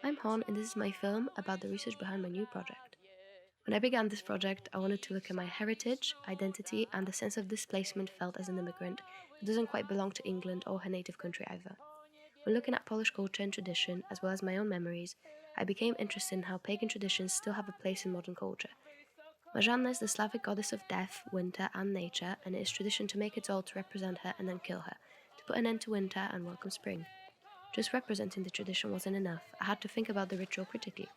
I'm Han, and this is my film about the research behind my new project. When I began this project, I wanted to look at my heritage, identity, and the sense of displacement felt as an immigrant who doesn't quite belong to England or her native country either. When looking at Polish culture and tradition, as well as my own memories, I became interested in how pagan traditions still have a place in modern culture. Marzanna is the Slavic goddess of death, winter, and nature, and it is tradition to make a doll to represent her and then kill her, to put an end to winter and welcome spring. Just representing the tradition wasn't enough. I had to think about the ritual critically.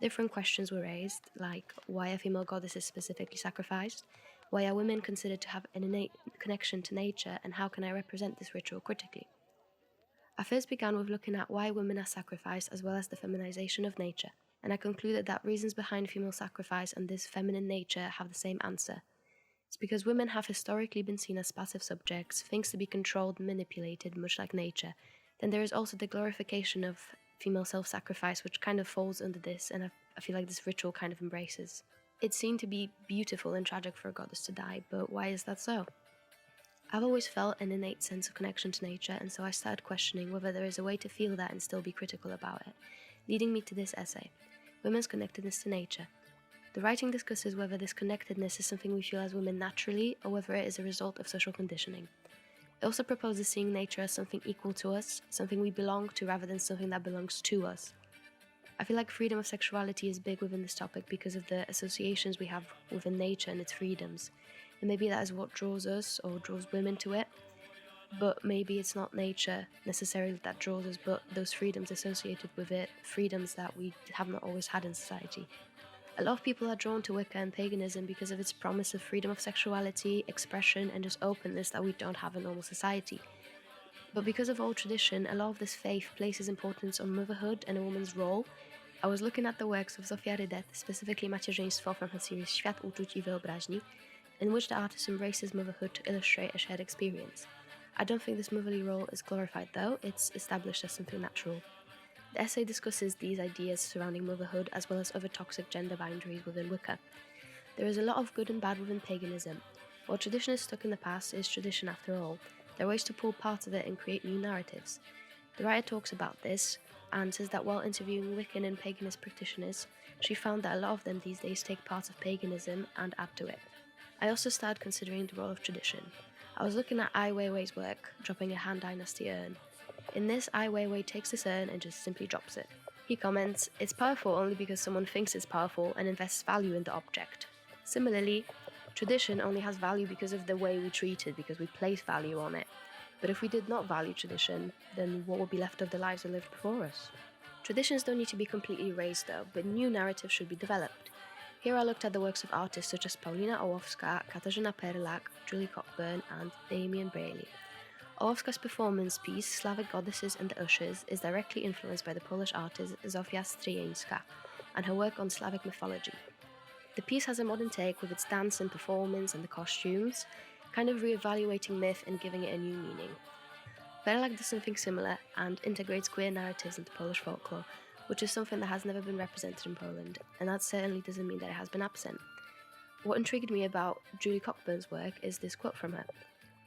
Different questions were raised, like why are female goddesses specifically sacrificed? Why are women considered to have an innate connection to nature, and how can I represent this ritual critically? I first began with looking at why women are sacrificed as well as the feminization of nature, and I concluded that reasons behind female sacrifice and this feminine nature have the same answer. It's because women have historically been seen as passive subjects, things to be controlled and manipulated, much like nature. Then there is also the glorification of female self-sacrifice, which kind of falls under this, and I feel like this ritual kind of embraces. It's seen to be beautiful and tragic for a goddess to die, but why is that so? I've always felt an innate sense of connection to nature, and so I started questioning whether there is a way to feel that and still be critical about it, leading me to this essay, Women's Connectedness to Nature. The writing discusses whether this connectedness is something we feel as women naturally, or whether it is a result of social conditioning. It also proposes seeing nature as something equal to us, something we belong to rather than something that belongs to us. I feel like freedom of sexuality is big within this topic because of the associations we have within nature and its freedoms, and maybe that is what draws us or draws women to it, but maybe it's not nature necessarily that draws us, but those freedoms associated with it, freedoms that we have not always had in society. A lot of people are drawn to Wicca and paganism because of its promise of freedom of sexuality, expression, and just openness that we don't have in normal society. But because of old tradition, a lot of this faith places importance on motherhood and a woman's role. I was looking at the works of Zofia Rydet, specifically Macierzyństwo from her series Świat uczuć i wyobraźni, in which the artist embraces motherhood to illustrate a shared experience. I don't think this motherly role is glorified though, it's established as something natural. The essay discusses these ideas surrounding motherhood as well as other toxic gender boundaries within Wicca. There is a lot of good and bad within paganism. While tradition is stuck in the past, it is tradition after all. There are ways to pull parts of it and create new narratives. The writer talks about this and says that while interviewing Wiccan and paganist practitioners, she found that a lot of them these days take parts of paganism and add to it. I also started considering the role of tradition. I was looking at Ai Weiwei's work, dropping a Han Dynasty urn. In this, Ai Weiwei takes this urn and just simply drops it. He comments, "It's powerful only because someone thinks it's powerful and invests value in the object." Similarly, tradition only has value because of the way we treat it, because we place value on it. But if we did not value tradition, then what would be left of the lives that lived before us? Traditions don't need to be completely erased though, but new narratives should be developed. Here I looked at the works of artists such as Paulina Ołowska, Katarzyna Perlak, Julie Cockburn, and Damian Braley. Ołowska's performance piece, Slavic Goddesses and the Ushers, is directly influenced by the Polish artist Zofia Stryjeńska and her work on Slavic mythology. The piece has a modern take with its dance and performance and the costumes, kind of re-evaluating myth and giving it a new meaning. Perlak does something similar and integrates queer narratives into Polish folklore, which is something that has never been represented in Poland, and that certainly doesn't mean that it has been absent. What intrigued me about Julie Cockburn's work is this quote from her.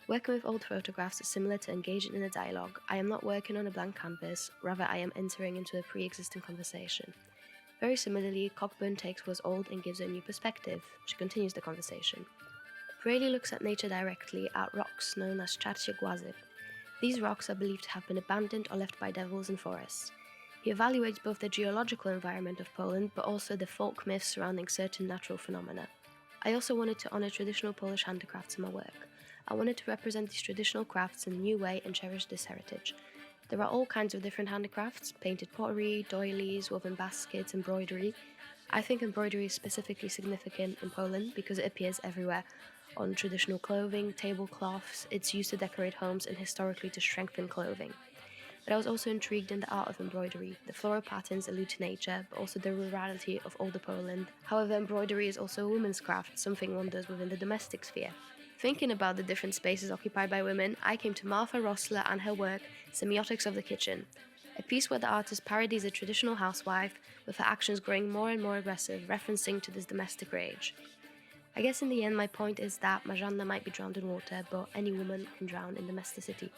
"Working with old photographs is similar to engaging in a dialogue. I am not working on a blank canvas, rather I am entering into a pre-existing conversation." Very similarly, Cockburn takes what's old and gives it a new perspective. She continues the conversation. Braley looks at nature directly at rocks known as Czarcie Głazy. These rocks are believed to have been abandoned or left by devils in forests. He evaluates both the geological environment of Poland but also the folk myths surrounding certain natural phenomena. I also wanted to honour traditional Polish handicrafts in my work. I wanted to represent these traditional crafts in a new way and cherish this heritage. There are all kinds of different handicrafts, painted pottery, doilies, woven baskets, embroidery. I think embroidery is specifically significant in Poland because it appears everywhere, on traditional clothing, tablecloths, it's used to decorate homes and historically to strengthen clothing. But I was also intrigued in the art of embroidery. The floral patterns allude to nature, but also the rurality of older Poland. However, embroidery is also a woman's craft, something one does within the domestic sphere. Thinking about the different spaces occupied by women, I came to Martha Rossler and her work, Semiotics of the Kitchen, a piece where the artist parodies a traditional housewife, with her actions growing more and more aggressive, referencing to this domestic rage. I guess in the end my point is that Marzanna might be drowned in water, but any woman can drown in domesticity.